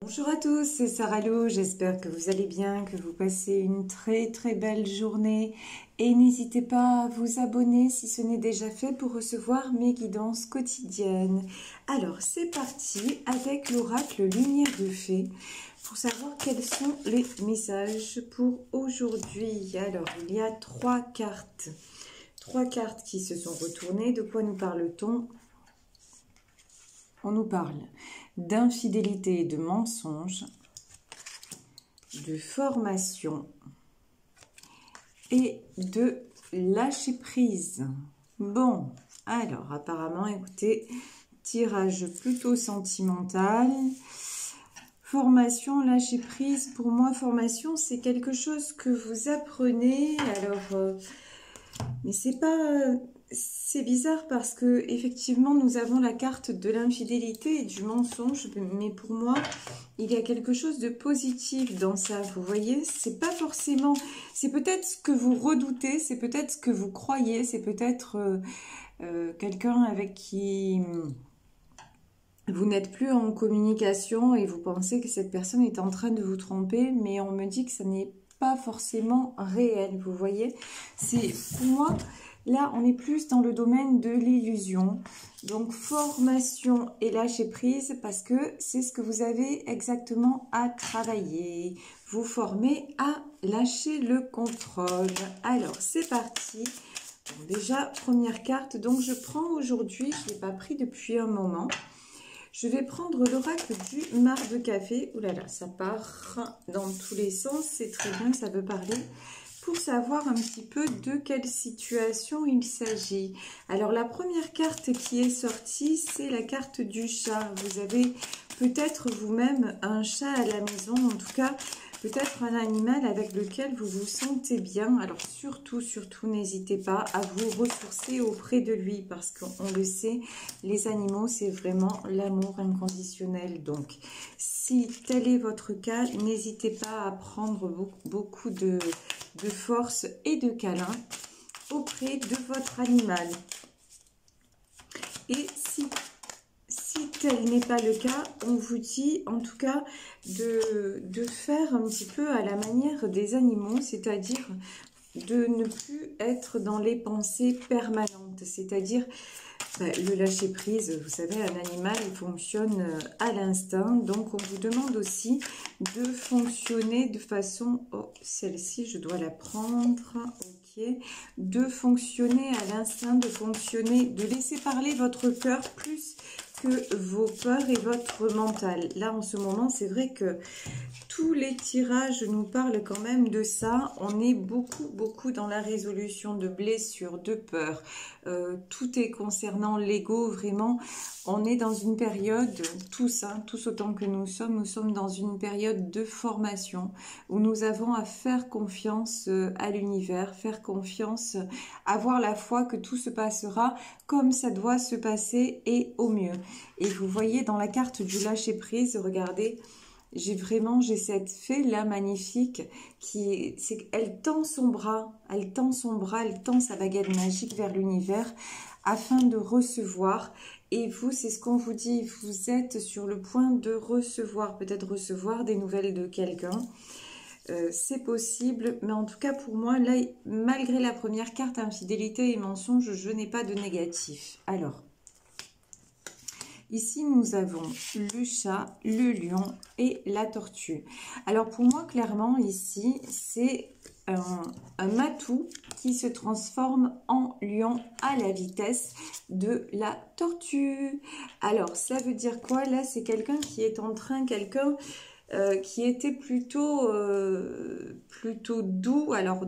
Bonjour à tous, c'est Sarah Lou, j'espère que vous allez bien, que vous passez une très belle journée et n'hésitez pas à vous abonner si ce n'est déjà fait pour recevoir mes guidances quotidiennes. Alors c'est parti avec l'oracle Lumière de Fée pour savoir quels sont les messages pour aujourd'hui. Alors il y a trois cartes qui se sont retournées. De quoi nous parle-t-on? On nous parle d'infidélité et de mensonges, de formation et de lâcher prise. Bon, alors apparemment, écoutez, tirage plutôt sentimental. Formation, lâcher prise. Pour moi, formation, c'est quelque chose que vous apprenez. Alors, mais c'est pas... C'est bizarre parce que effectivement nous avons la carte de l'infidélité et du mensonge, mais pour moi il y a quelque chose de positif dans ça. Vous voyez, c'est pas forcément, c'est peut-être ce que vous redoutez, c'est peut-être ce que vous croyez, c'est peut-être quelqu'un avec qui vous n'êtes plus en communication et vous pensez que cette personne est en train de vous tromper, mais on me dit que ça n'est pas forcément réel. Vous voyez, c'est pour moi. Là, on est plus dans le domaine de l'illusion. Donc, formation et lâcher prise parce que c'est ce que vous avez exactement à travailler. Vous formez à lâcher le contrôle. Alors, c'est parti. Bon, déjà, première carte. Donc, je prends aujourd'hui, je ne l'ai pas pris depuis un moment. Je vais prendre l'oracle du marc de café. Ouh là là, ça part dans tous les sens. C'est très bien, ça veut parler. Pour savoir un petit peu de quelle situation il s'agit. Alors la première carte qui est sortie, c'est la carte du chat. Vous avez peut-être vous-même un chat à la maison, en tout cas peut-être un animal avec lequel vous vous sentez bien. Alors surtout n'hésitez pas à vous ressourcer auprès de lui parce qu'on le sait, les animaux c'est vraiment l'amour inconditionnel. Donc si tel est votre cas, n'hésitez pas à prendre beaucoup de force et de câlin auprès de votre animal. Et si tel n'est pas le cas, on vous dit en tout cas de faire un petit peu à la manière des animaux, c'est-à-dire de ne plus être dans les pensées permanentes, c'est-à-dire le lâcher prise. Vous savez, un animal il fonctionne à l'instinct, donc on vous demande aussi de fonctionner de façon, oh celle-ci je dois la prendre, ok, de fonctionner à l'instinct, de fonctionner, de laisser parler votre cœur plus que vos peurs et votre mental. Là en ce moment c'est vrai que tous les tirages nous parlent quand même de ça. On est beaucoup dans la résolution de blessures, de peurs. Tout est concernant l'ego, vraiment. On est dans une période, tous autant que nous sommes dans une période de formation où nous avons à faire confiance à l'univers, faire confiance, avoir la foi que tout se passera comme ça doit se passer et au mieux. Et vous voyez dans la carte du lâcher prise, regardez, j'ai cette fée là magnifique elle tend son bras, elle tend sa baguette magique vers l'univers afin de recevoir. Et vous, c'est ce qu'on vous dit, vous êtes sur le point de recevoir, peut-être recevoir des nouvelles de quelqu'un. C'est possible, mais en tout cas pour moi, là, malgré la première carte, infidélité et mensonge, je n'ai pas de négatif. Alors, ici, nous avons le chat, le lion et la tortue. Alors, pour moi, clairement, ici, c'est un matou qui se transforme en lion à la vitesse de la tortue. Alors, ça veut dire quoi? Là, c'est quelqu'un qui est en train, qui était plutôt doux. Alors,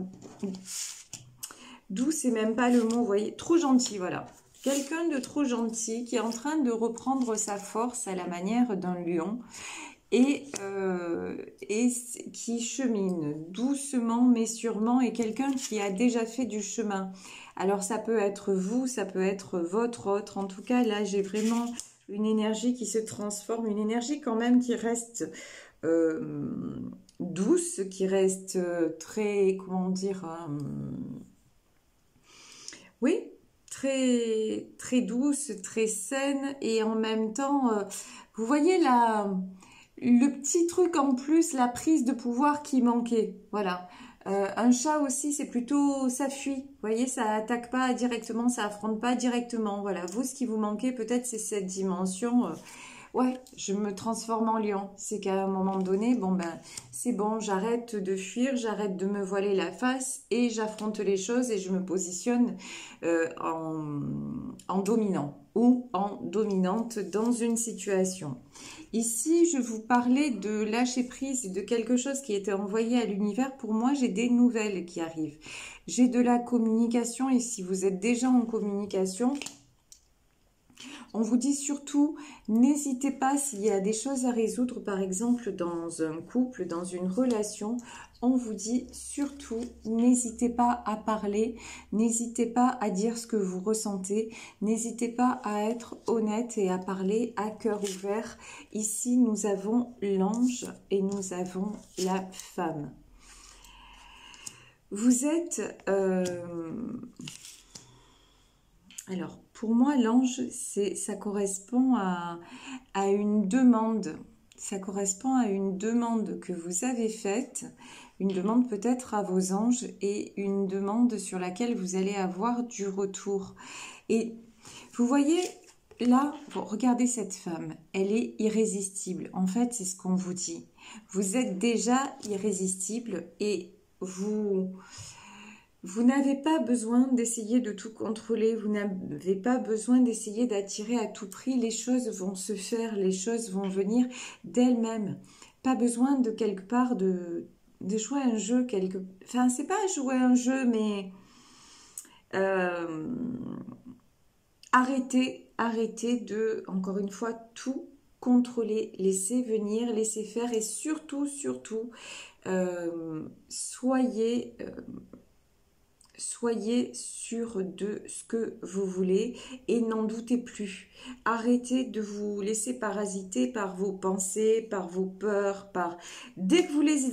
doux, c'est même pas le mot, vous voyez, trop gentil, voilà. Quelqu'un de trop gentil qui est en train de reprendre sa force à la manière d'un lion et qui chemine doucement mais sûrement, et quelqu'un qui a déjà fait du chemin. Alors ça peut être vous, ça peut être votre autre. En tout cas, là, j'ai vraiment une énergie qui se transforme, une énergie quand même qui reste douce, qui reste très, comment dire, oui, très douce, très saine, et en même temps, vous voyez le petit truc en plus, la prise de pouvoir qui manquait. Voilà. Un chat aussi, c'est plutôt, ça fuit. Vous voyez, ça attaque pas directement, ça affronte pas directement. Voilà. Vous, ce qui vous manquait, peut-être, c'est cette dimension. Ouais, je me transforme en lion. C'est qu'à un moment donné, bon ben, c'est bon, j'arrête de fuir, j'arrête de me voiler la face et j'affronte les choses et je me positionne en dominant ou en dominante dans une situation. Ici, je vous parlais de lâcher prise et de quelque chose qui était envoyé à l'univers. Pour moi, j'ai des nouvelles qui arrivent. J'ai de la communication et si vous êtes déjà en communication, on vous dit surtout, n'hésitez pas s'il y a des choses à résoudre, par exemple dans un couple, dans une relation, on vous dit surtout, n'hésitez pas à parler, n'hésitez pas à dire ce que vous ressentez, n'hésitez pas à être honnête et à parler à cœur ouvert. Ici, nous avons l'ange et nous avons la femme. Vous êtes... Alors, pour moi, l'ange, ça correspond à une demande. Ça correspond à une demande que vous avez faite, une demande peut-être à vos anges et une demande sur laquelle vous allez avoir du retour. Et vous voyez, là, regardez cette femme, elle est irrésistible. En fait, c'est ce qu'on vous dit. Vous êtes déjà irrésistible et vous n'avez pas besoin d'essayer de tout contrôler, vous n'avez pas besoin d'essayer d'attirer à tout prix, les choses vont se faire, les choses vont venir d'elles-mêmes. Pas besoin de quelque part de jouer un jeu, enfin c'est pas jouer un jeu, mais arrêtez de, encore une fois, tout contrôler, laissez venir, laissez faire et surtout, soyez sûr de ce que vous voulez et n'en doutez plus. Arrêtez de vous laisser parasiter par vos pensées, par vos peurs, dès que vous les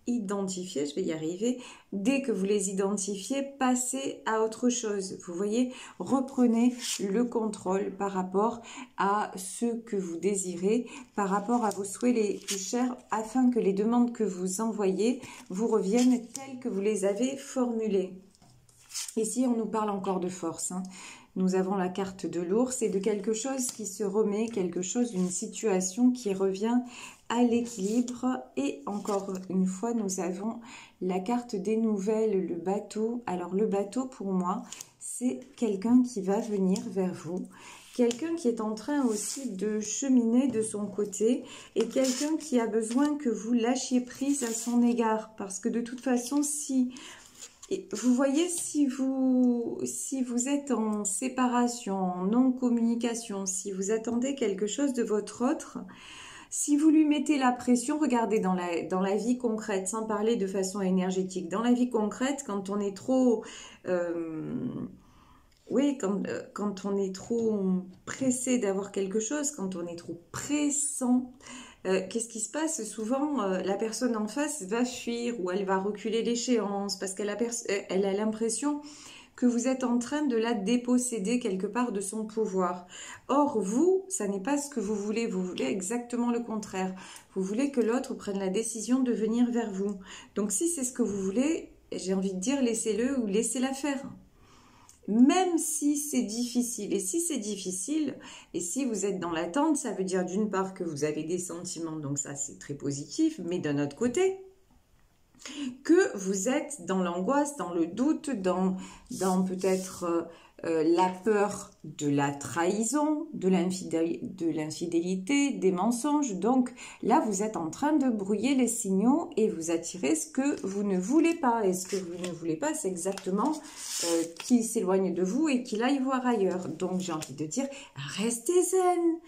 identifiez, je vais y arriver, dès que vous les identifiez, passez à autre chose. Vous voyez, reprenez le contrôle par rapport à ce que vous désirez, par rapport à vos souhaits les plus chers, afin que les demandes que vous envoyez vous reviennent telles que vous les avez formulées. Ici, on nous parle encore de force, hein. Nous avons la carte de l'ours et de quelque chose qui se remet, quelque chose, d'une situation qui revient à l'équilibre. Et encore une fois, nous avons la carte des nouvelles, le bateau. Alors le bateau, pour moi, c'est quelqu'un qui va venir vers vous. Quelqu'un qui est en train aussi de cheminer de son côté et quelqu'un qui a besoin que vous lâchiez prise à son égard. Parce que de toute façon, et vous voyez, si vous êtes en séparation, en non-communication, si vous attendez quelque chose de votre autre, si vous lui mettez la pression, regardez dans la vie concrète, sans parler de façon énergétique, dans la vie concrète, quand on est trop... quand on est trop pressé d'avoir quelque chose, quand on est trop pressant... qu'est-ce qui se passe? Souvent, la personne en face va fuir ou elle va reculer l'échéance parce qu'elle a l'impression que vous êtes en train de la déposséder quelque part de son pouvoir. Or, vous, ça n'est pas ce que vous voulez exactement le contraire. Vous voulez que l'autre prenne la décision de venir vers vous. Donc, si c'est ce que vous voulez, j'ai envie de dire, laissez-le ou laissez-la faire. Même si c'est difficile, et si c'est difficile, et si vous êtes dans l'attente, ça veut dire d'une part que vous avez des sentiments, donc ça c'est très positif, mais d'un autre côté, que vous êtes dans l'angoisse, dans le doute, dans peut-être la peur de la trahison, de l'infidélité, des mensonges. Donc là, vous êtes en train de brouiller les signaux et vous attirez ce que vous ne voulez pas. Et ce que vous ne voulez pas, c'est exactement qu'il s'éloigne de vous et qu'il aille voir ailleurs. Donc j'ai envie de dire, restez zen,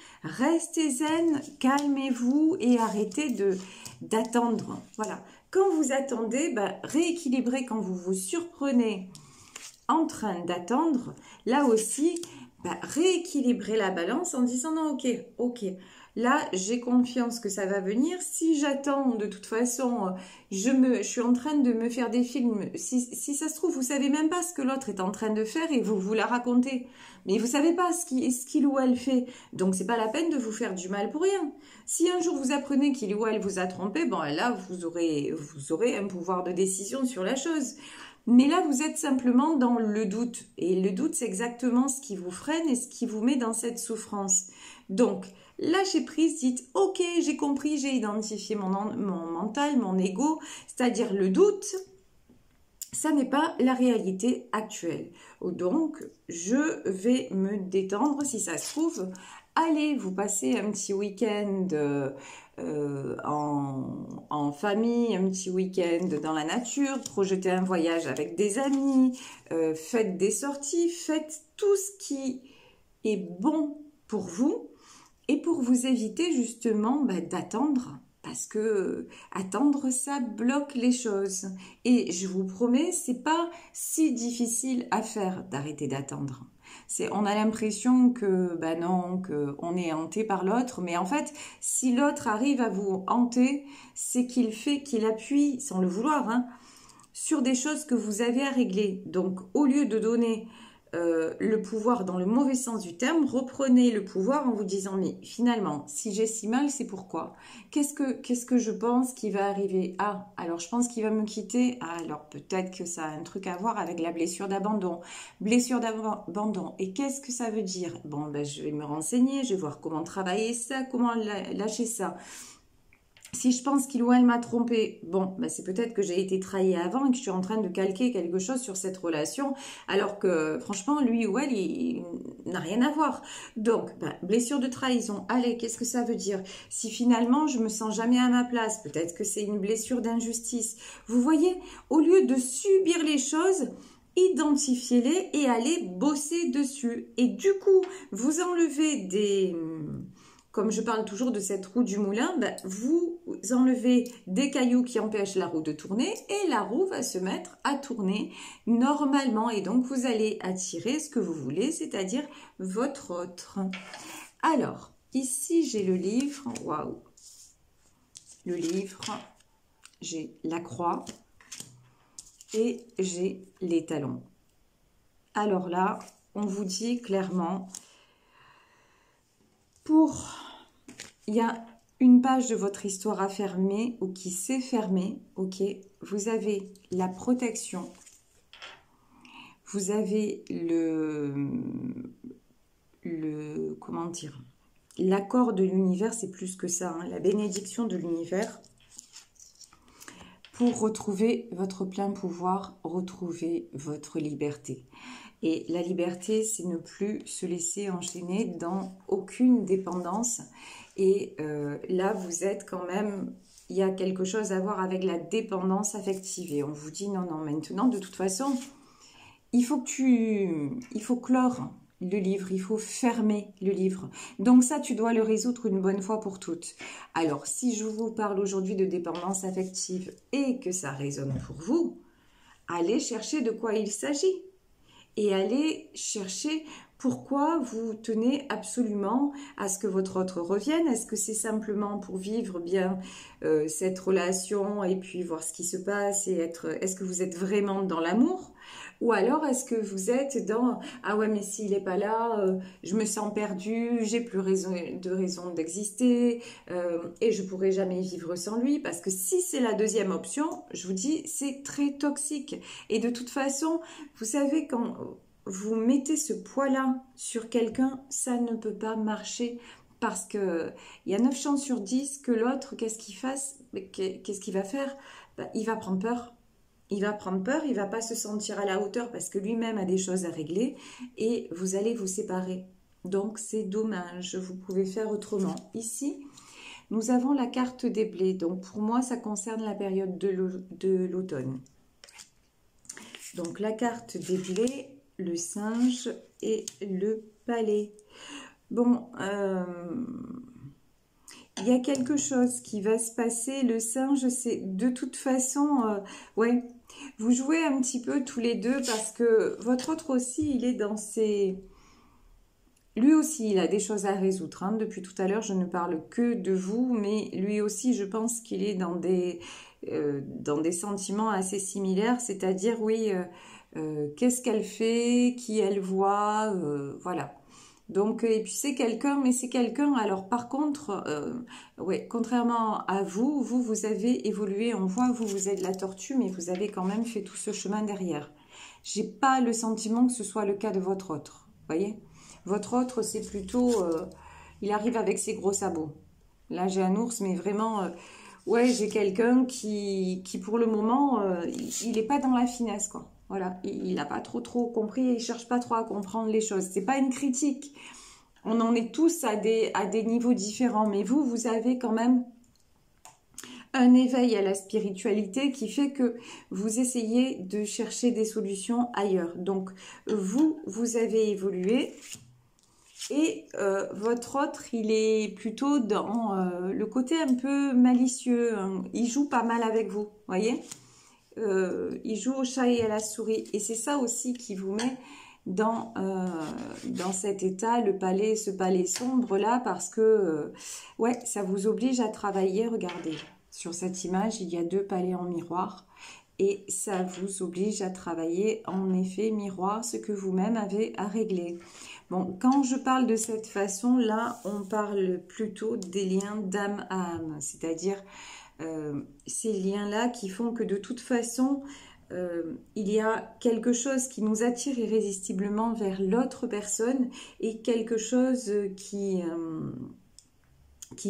calmez-vous et arrêtez d'attendre. Voilà. Quand vous attendez, rééquilibrez quand vous vous surprenez en train d'attendre. Là aussi, rééquilibrez la balance en disant non, ok, Là, j'ai confiance que ça va venir. Si j'attends, de toute façon, je suis en train de me faire des films. Si ça se trouve, vous savez même pas ce que l'autre est en train de faire et vous la racontez. Mais vous savez pas ce qu'il ou elle fait. Donc, c'est pas la peine de vous faire du mal pour rien. Si un jour vous apprenez qu'il ou elle vous a trompé, bon, là, vous aurez un pouvoir de décision sur la chose. Mais là, vous êtes simplement dans le doute. Et le doute, c'est exactement ce qui vous freine et ce qui vous met dans cette souffrance. Donc, lâchez prise, dites « Ok, j'ai compris, j'ai identifié mon mental, mon ego, c'est-à-dire le doute. Ça n'est pas la réalité actuelle. Donc, je vais me détendre si ça se trouve. Allez, vous passez un petit week-end en famille, un petit week-end dans la nature, projetez un voyage avec des amis, faites des sorties, faites tout ce qui est bon pour vous et pour vous éviter justement d'attendre. Parce que attendre, ça bloque les choses. Et je vous promets, c'est pas si difficile à faire d'arrêter d'attendre. On a l'impression que, non, qu'on est hanté par l'autre. Mais en fait, si l'autre arrive à vous hanter, c'est qu'il appuie, sans le vouloir, hein, sur des choses que vous avez à régler. Donc, au lieu de donner le pouvoir dans le mauvais sens du terme, reprenez le pouvoir en vous disant, mais finalement, si j'ai si mal, c'est pourquoi? Qu'est-ce que je pense qui va arriver? Ah, alors je pense qu'il va me quitter. Ah, alors peut-être que ça a un truc à voir avec la blessure d'abandon. Blessure d'abandon. Et qu'est-ce que ça veut dire? Bon, je vais me renseigner, je vais voir comment travailler ça, comment lâcher ça. Si je pense qu'il ou elle m'a trompé, bon, c'est peut-être que j'ai été trahi avant et que je suis en train de calquer quelque chose sur cette relation, alors que franchement, lui ou elle, il n'a rien à voir. Donc, blessure de trahison, allez, qu'est-ce que ça veut dire? Si finalement, je me sens jamais à ma place, peut-être que c'est une blessure d'injustice. Vous voyez, au lieu de subir les choses, identifiez-les et allez bosser dessus. Et du coup, vous enlevez comme je parle toujours de cette roue du moulin, vous enlevez des cailloux qui empêchent la roue de tourner et la roue va se mettre à tourner normalement. Et donc, vous allez attirer ce que vous voulez, c'est-à-dire votre autre. Alors, ici, j'ai le livre. Waouh! Le livre, j'ai la croix et j'ai les talons. Alors là, on vous dit clairement, il y a une page de votre histoire à fermer ou qui s'est fermée, ok? Vous avez la protection, vous avez comment dire, l'accord de l'univers, c'est plus que ça, hein, la bénédiction de l'univers pour retrouver votre plein pouvoir, retrouver votre liberté. Et la liberté, c'est ne plus se laisser enchaîner dans aucune dépendance. Et là, vous êtes quand même, il y a quelque chose à voir avec la dépendance affective. Et on vous dit, non, maintenant, de toute façon, il faut clore le livre, il faut fermer le livre. Donc ça, tu dois le résoudre une bonne fois pour toutes. Alors, si je vous parle aujourd'hui de dépendance affective et que ça résonne pour vous, allez chercher de quoi il s'agit. Et allez chercher pourquoi vous tenez absolument à ce que votre autre revienne. Est-ce que c'est simplement pour vivre bien cette relation et puis voir ce qui se passe et est-ce que vous êtes vraiment dans l'amour? Ou alors est-ce que vous êtes dans « Ah ouais, mais s'il n'est pas là, je me sens perdue, j'ai plus de raison d'exister et je pourrai jamais vivre sans lui. » Parce que si c'est la deuxième option, je vous dis, c'est très toxique. Et de toute façon, vous savez, quand vous mettez ce poids-là sur quelqu'un, ça ne peut pas marcher. Parce qu'il y a 9 chances sur 10 que l'autre, qu'est-ce qu'il va faire? Il va prendre peur. Il va prendre peur, il ne va pas se sentir à la hauteur parce que lui-même a des choses à régler et vous allez vous séparer. Donc, c'est dommage, vous pouvez faire autrement. Ici, nous avons la carte des blés. Donc, pour moi, ça concerne la période de l'automne. Donc, la carte des blés, le singe et le palais. Bon, il y a quelque chose qui va se passer. Le singe, c'est de toute façon, ouais, vous jouez un petit peu tous les deux parce que votre autre aussi, il est dans ses... lui aussi, il a des choses à résoudre. Hein. Depuis tout à l'heure, je ne parle que de vous, mais lui aussi, je pense qu'il est dans des sentiments assez similaires, c'est-à-dire, oui, qu'est-ce qu'elle fait, qui elle voit, voilà. Donc, et puis c'est quelqu'un, mais c'est quelqu'un, alors par contre, ouais, contrairement à vous, vous avez évolué, on voit, vous êtes la tortue, mais vous avez quand même fait tout ce chemin derrière. J'ai pas le sentiment que ce soit le cas de votre autre, voyez? Votre autre, c'est plutôt, il arrive avec ses gros sabots. Là, j'ai un ours, mais vraiment, ouais, j'ai quelqu'un qui pour le moment, il n'est pas dans la finesse, quoi. Voilà, il n'a pas trop compris, il cherche pas trop à comprendre les choses. C'est pas une critique. On en est tous à des niveaux différents, mais vous avez quand même un éveil à la spiritualité qui fait que vous essayez de chercher des solutions ailleurs. Donc, vous avez évolué et votre autre, il est plutôt dans le côté un peu malicieux. Hein. Il joue pas mal avec vous, voyez. Il joue au chat et à la souris. Et c'est ça aussi qui vous met dans cet état, ce palais sombre là, parce que ouais, ça vous oblige à travailler. Regardez, sur cette image, il y a 2 palais en miroir. Et ça vous oblige à travailler en effet miroir, ce que vous-même avez à régler. Bon, quand je parle de cette façon, là, on parle plutôt des liens d'âme à âme, c'est-à-dire ces liens-là qui font que de toute façon, il y a quelque chose qui nous attire irrésistiblement vers l'autre personne et quelque chose qui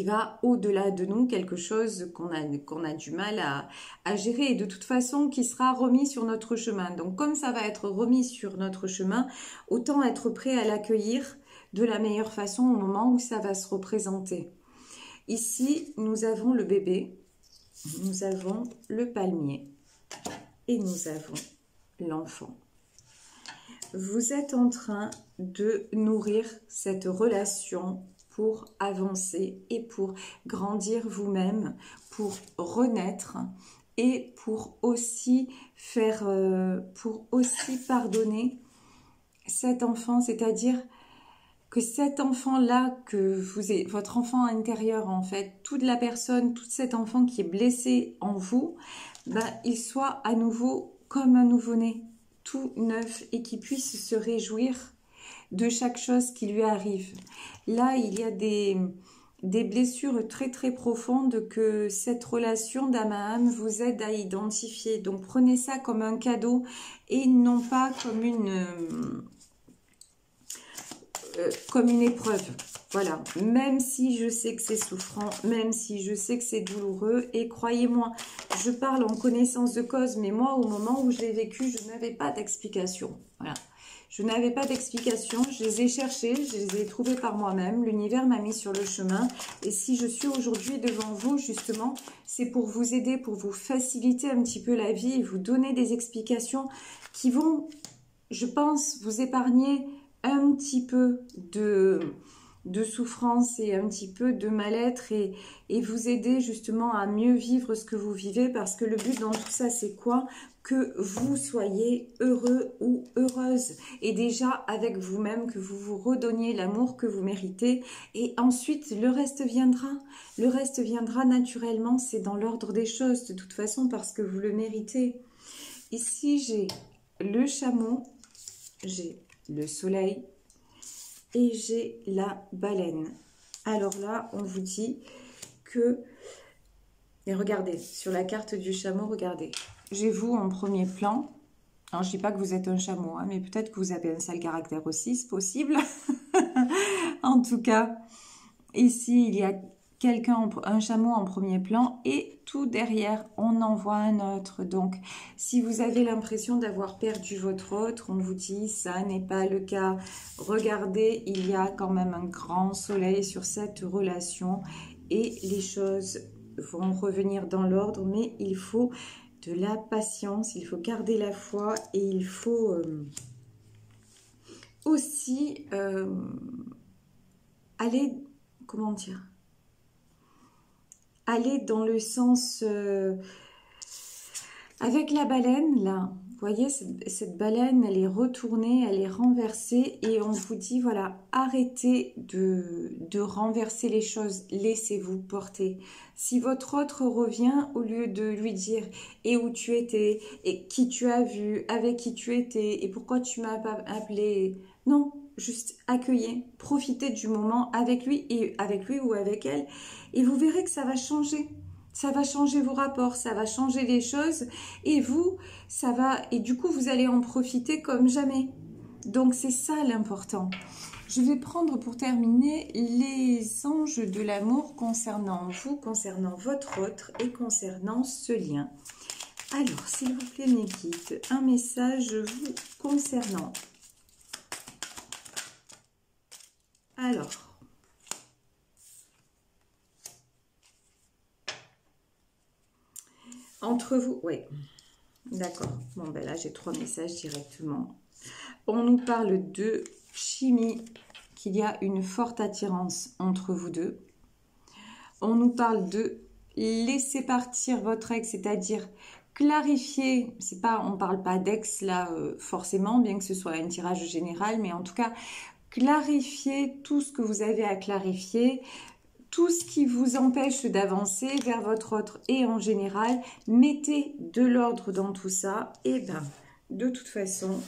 va au-delà de nous, quelque chose qu'on a du mal à gérer et de toute façon qui sera remis sur notre chemin. Donc comme ça va être remis sur notre chemin, autant être prêt à l'accueillir de la meilleure façon au moment où ça va se représenter. Ici, nous avons le bébé, nous avons le palmier et nous avons l'enfant. Vous êtes en train de nourrir cette relation pour avancer et pour grandir vous-même, pour renaître et pour aussi pardonner cet enfant, c'est-à-dire que cet enfant-là, votre enfant intérieur en fait, toute cet enfant qui est blessé en vous, il soit à nouveau comme un nouveau-né, tout neuf et qui puisse se réjouir de chaque chose qui lui arrive. Là, il y a des blessures très profondes que cette relation d'âme à âme vous aide à identifier. Donc prenez ça comme un cadeau et non pas comme une épreuve. Voilà, même si je sais que c'est souffrant, même si je sais que c'est douloureux, et croyez-moi, je parle en connaissance de cause, mais moi, au moment où je l'ai vécu, je n'avais pas d'explication. Voilà. Je n'avais pas d'explication, je les ai cherchées, je les ai trouvées par moi-même, l'univers m'a mis sur le chemin, et si je suis aujourd'hui devant vous, justement, c'est pour vous aider, pour vous faciliter un petit peu la vie, et vous donner des explications qui vont, je pense, vous épargner un petit peu de souffrance et un petit peu de mal-être et vous aider justement à mieux vivre ce que vous vivez, parce que le but dans tout ça, c'est quoi? Que vous soyez heureux ou heureuse, et déjà avec vous-même, que vous vous redonniez l'amour que vous méritez, et ensuite le reste viendra naturellement, c'est dans l'ordre des choses de toute façon, parce que vous le méritez. Ici, j'ai le chameau, j'ai le soleil et j'ai la baleine. Alors là, on vous dit que, et regardez, sur la carte du chameau, regardez, j'ai vous en premier plan. Alors, je ne dis pas que vous êtes un chameau, hein, mais peut-être que vous avez un sale caractère aussi, c'est possible. En tout cas, ici, il y a un chameau en premier plan et tout derrière, on en voit un autre. Donc, si vous avez l'impression d'avoir perdu votre autre, on vous dit, ça n'est pas le cas. Regardez, il y a quand même un grand soleil sur cette relation et les choses vont revenir dans l'ordre, mais il faut de la patience, il faut garder la foi et il faut aussi aller, comment dire, aller dans le sens avec la baleine là, Vous voyez, cette baleine, elle est retournée, elle est renversée et on vous dit, voilà, arrêtez de renverser les choses, laissez-vous porter. Si votre autre revient, au lieu de lui dire et où tu étais, et qui tu as vu, avec qui tu étais, et pourquoi tu m'as pas appelé, non, juste accueillez, profitez du moment avec lui ou avec elle, et vous verrez que ça va changer. Ça va changer vos rapports, ça va changer les choses et vous, ça va, et du coup, vous allez en profiter comme jamais. Donc, c'est ça l'important. Je vais prendre pour terminer les anges de l'amour concernant vous, concernant votre autre et concernant ce lien. Alors, s'il vous plaît, mes guides, un message vous concernant. Alors, entre vous, oui, d'accord. Bon, ben là, j'ai 3 messages directement. On nous parle de chimie, qu'il y a une forte attirance entre vous deux. On nous parle de laisser partir votre ex, c'est-à-dire clarifier, c'est pas, on parle pas d'ex là forcément, bien que ce soit un tirage général, mais en tout cas, clarifier tout ce que vous avez à clarifier, tout ce qui vous empêche d'avancer vers votre autre et en général, mettez de l'ordre dans tout ça et ben, de toute façon,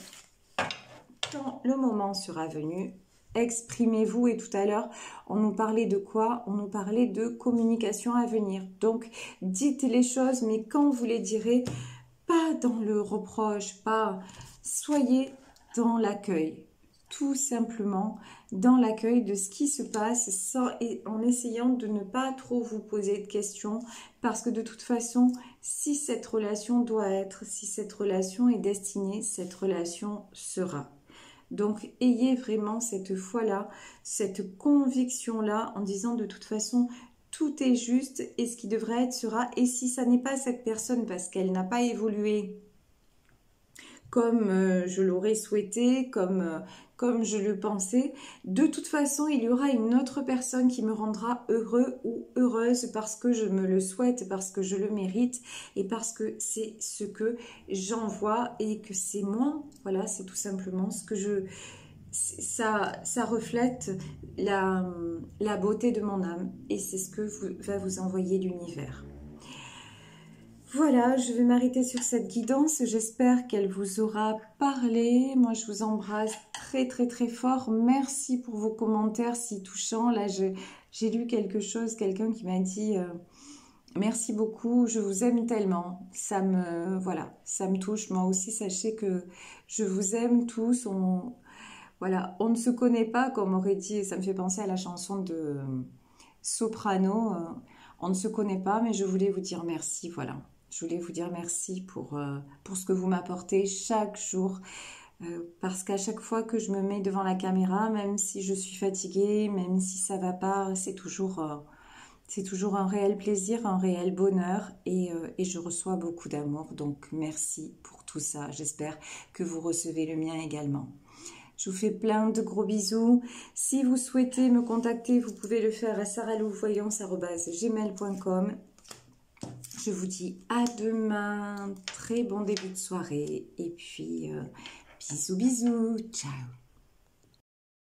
quand le moment sera venu, exprimez-vous. Et tout à l'heure, on nous parlait de quoi? On nous parlait de communication à venir. Donc, dites les choses, mais quand vous les direz, pas dans le reproche, pas... Soyez dans l'accueil. Tout simplement dans l'accueil de ce qui se passe et en essayant de ne pas trop vous poser de questions parce que de toute façon, si cette relation doit être, si cette relation est destinée, cette relation sera. Donc, ayez vraiment cette foi-là, cette conviction-là en disant de toute façon, tout est juste et ce qui devrait être sera. Et si ça n'est pas cette personne parce qu'elle n'a pas évolué comme je l'aurais souhaité, comme je le pensais, de toute façon, il y aura une autre personne qui me rendra heureux ou heureuse parce que je me le souhaite, parce que je le mérite et parce que c'est ce que j'envoie et que c'est moi. Voilà, c'est tout simplement ce que je... Ça reflète la beauté de mon âme et c'est ce que va vous envoyer l'univers. Voilà, je vais m'arrêter sur cette guidance. J'espère qu'elle vous aura parlé. Moi, je vous embrasse très, très, très fort. Merci pour vos commentaires si touchants. Là, j'ai lu quelque chose, quelqu'un qui m'a dit merci beaucoup, je vous aime tellement. Voilà, ça me touche. Moi aussi, sachez que je vous aime tous. Voilà, on ne se connaît pas, comme aurait dit, ça me fait penser à la chanson de Soprano. On ne se connaît pas, mais je voulais vous dire merci, voilà. Je voulais vous dire merci pour ce que vous m'apportez chaque jour. Parce qu'à chaque fois que je me mets devant la caméra, même si je suis fatiguée, même si ça va pas, c'est toujours un réel plaisir, un réel bonheur. Et je reçois beaucoup d'amour. Donc merci pour tout ça. J'espère que vous recevez le mien également. Je vous fais plein de gros bisous. Si vous souhaitez me contacter, vous pouvez le faire à sarahlouvoyance@gmail.com. Je vous dis à demain. Très bon début de soirée. Et puis, bisous, bisous. Ciao.